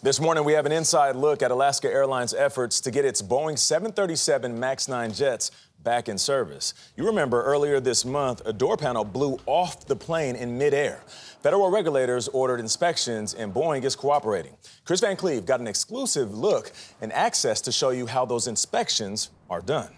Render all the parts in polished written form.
This morning, we have an inside look at Alaska Airlines' efforts to get its Boeing 737 MAX 9 jets back in service. You remember earlier this month, a door panel blew off the plane in midair. Federal regulators ordered inspections, and Boeing is cooperating. Kris Van Cleave got an exclusive look and access to show you how those inspections are done.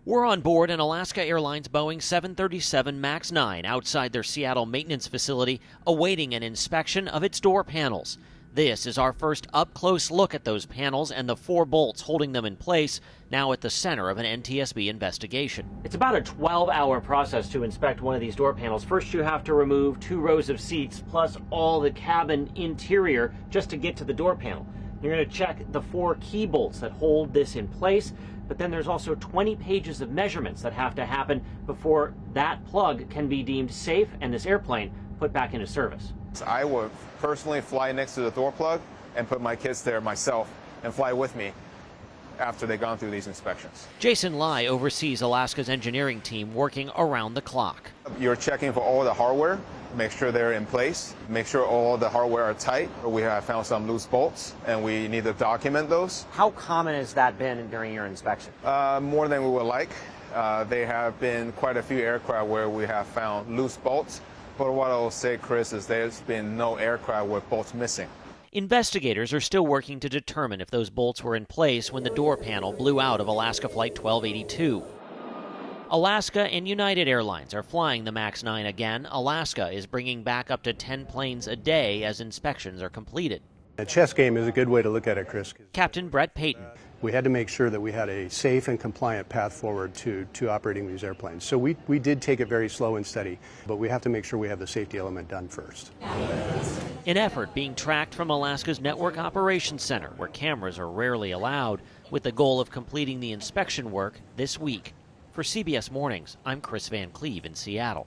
We're on board an Alaska Airlines Boeing 737 MAX 9 outside their Seattle maintenance facility, awaiting an inspection of its door panels. This is our first up-close look at those panels and the 4 bolts holding them in place, now at the center of an NTSB investigation. It's about a 12-hour process to inspect one of these door panels. First, you have to remove 2 rows of seats, plus all the cabin interior, just to get to the door panel. You're going to check the 4 key bolts that hold this in place, but then there's also 20 pages of measurements that have to happen before that plug can be deemed safe and this airplane put back into service. I would personally fly next to the door plug and put my kids there myself and fly with me after they've gone through these inspections. Jason Lai oversees Alaska's engineering team working around the clock. You're checking for all the hardware, make sure they're in place, make sure all the hardware are tight. We have found some loose bolts and we need to document those. How common has that been during your inspection? More than we would like. There have been quite a few aircraft where we have found loose bolts. But what I'll say, Chris, is there's been no aircraft with bolts missing. Investigators are still working to determine if those bolts were in place when the door panel blew out of Alaska Flight 1282. Alaska and United Airlines are flying the MAX 9 again. Alaska is bringing back up to 10 planes a day as inspections are completed. A chess game is a good way to look at it, Chris. Captain Brett Payton. We had to make sure that we had a safe and compliant path forward to operating these airplanes. So we did take it very slow and steady, but we have to make sure we have the safety element done first. An effort being tracked from Alaska's Network Operations Center, where cameras are rarely allowed, with the goal of completing the inspection work this week. For CBS Mornings, I'm Kris Van Cleave in Seattle.